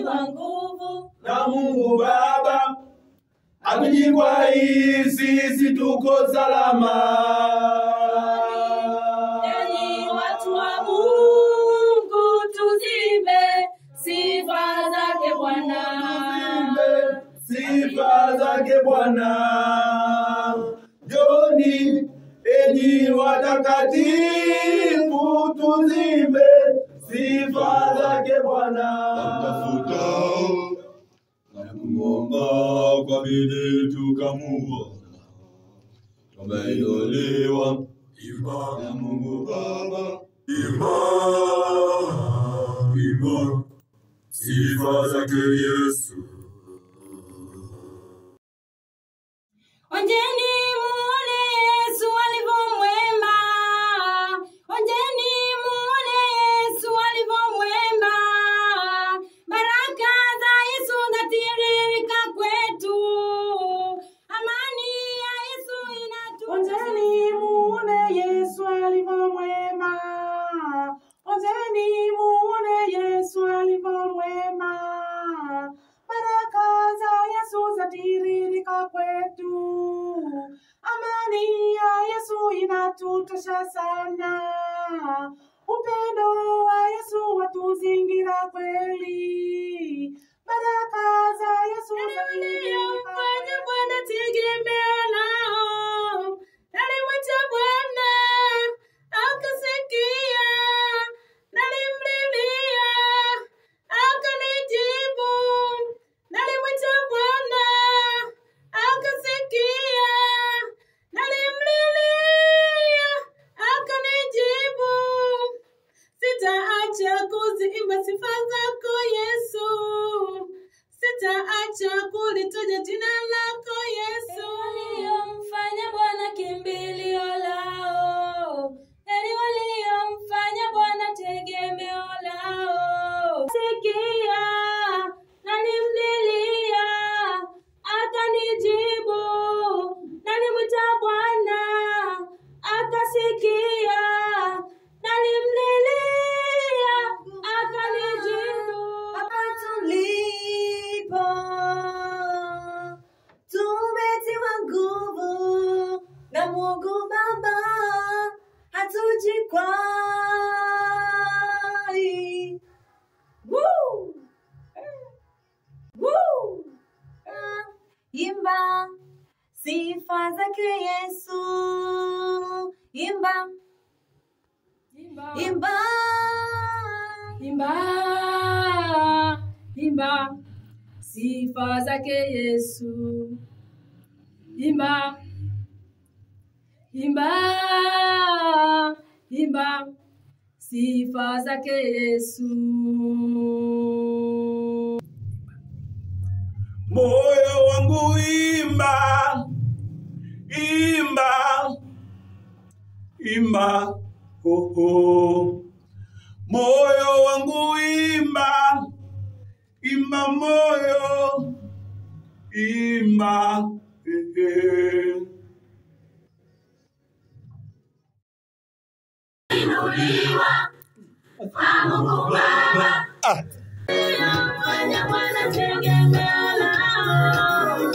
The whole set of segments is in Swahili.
wa nguvu na Mungu Baba. Amini kwa hii sisi tuko salama. Enyi watu wa Mungu, tuzimbe sifa zake Bwana. Sifa zake Bwana. Joni enyi watakatifu, tuzimbe sifa zake Bwana. Mtafutao na kumwomba kwa bidii tukamuona, tumeinuliwa na Mungu Baba. Imba sifa zake Yesu. Onjeni muone Yesu alivyo mwema. Onjeni muone Yesu alivyo mwema. Baraka za Yesu zatiririka kwetu. Amani ya Yesu inatujaza. Onjeni muone Yesu alivyo mwema. Onjeni muone Yesu alivyo mwema. Baraka za Yesu zatiririka kwetu. Amani ya Yesu inatutosha sana. Upendo wa Yesu watuzingira kweli. Baraka za Yesu zatiririka Fanya Bwana tegemeo lao. Nalimwita Bwana akasikia. Nalimlilia akanijibu. Nalimwita Bwana akasikia. Nalimlilia akanijibu. Sitaacha kuziimba sifa zako Yesu. Sitaacha kulitaja jina lako Yesu. Waliomfanya Bwana kimbilio lao. Heri waliomfanya Bwana tegemeo lao. Sikia, nalimlilia akanijibu. Nalimwita Bwana akasikia. Nalimlilia akanijibu. hapa tulipo. Tumetiwa nguvu na Mungu Baba, hatujikwai. Woo! Woo! Imba sifa zake Yesu. Imba, imba, Imba, imba sifa zake Yesu. Imba, imba, imba sifa zake Yesu. Moyo wangu imba, imba, imba, oh oh. Moyo wangu imba, imba moyo, imba, Inuliwa kwa Mungu Baba. Fanya Bwana tegemeo lao.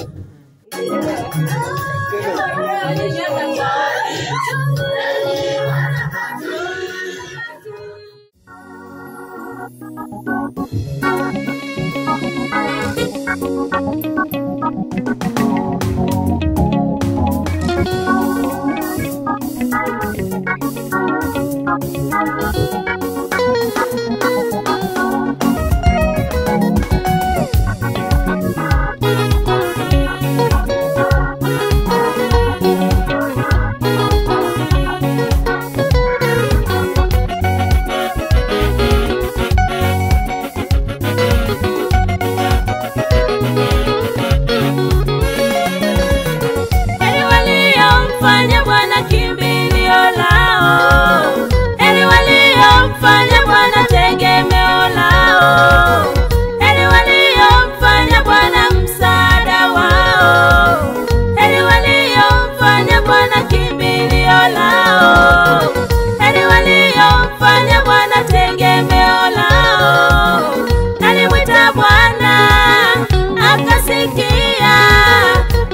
Bwana akasikia,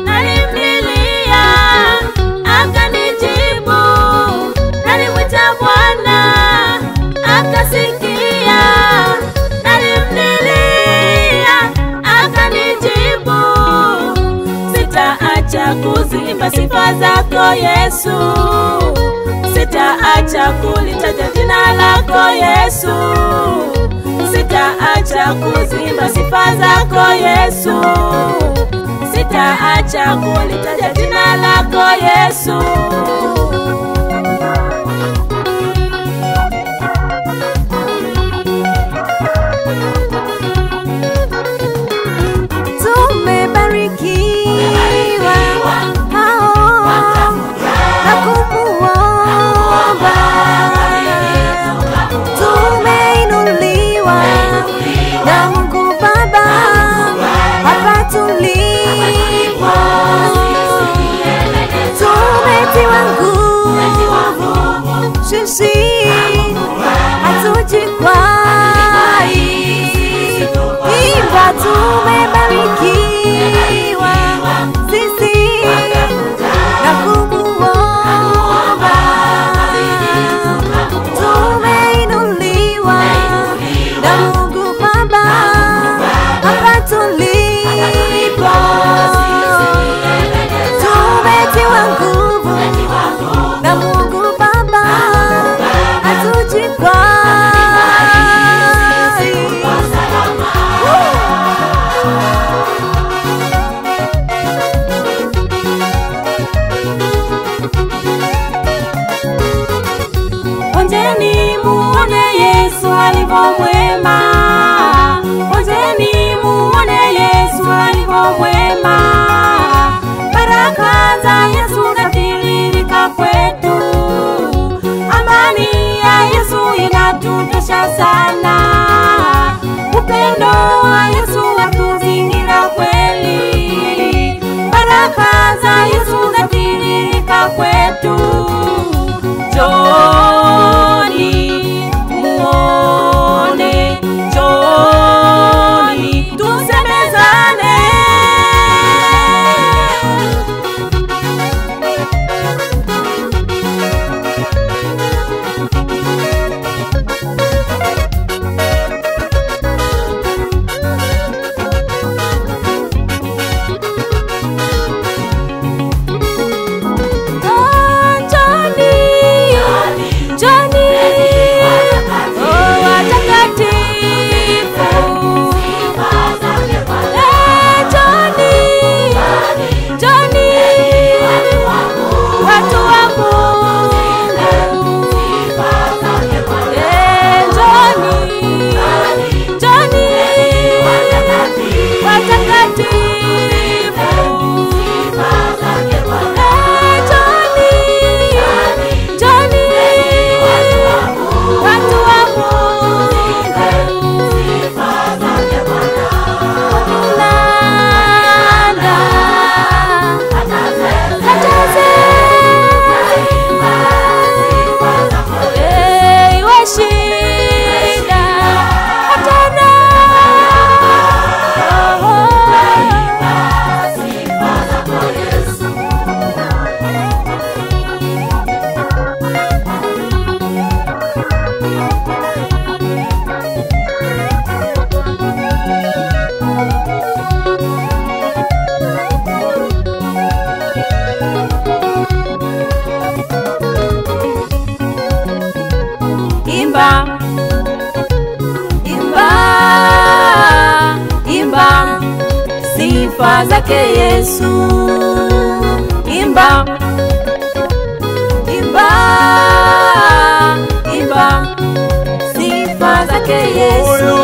nalimlilia, akanijibu, nalimwita Bwana, akasikia, nalimlilia, akanijibu. Sitaacha kuzimba sifa zako Yesu, sitaacha kulitaja jina lako Yesu, sitaacha kuzimba sifa zako Yesu, sitaacha kulitaja jina lako Yesu. Sisi hatujikwai, imba tumebarikiwa sisi na kumuomba, tumeinuliwa na Mungu Baba hapa tulipo, tumetiwa nguvu na Mungu Baba hatujikwai. Onjeni muone Yesu alivyo mwema, onjeni muone Yesu alivyo mwema. Baraka za Yesu zatiririka kwetu, amani ya Yesu inatutosha sana, upendo wa Yesu watuzingira kweli. Baraka za Yesu zatiririka kwetu, Joni muone, Joni tusemezane. Imba, imba, imba sifa zake Yesu. Imba, imba, imba sifa zake Yesu.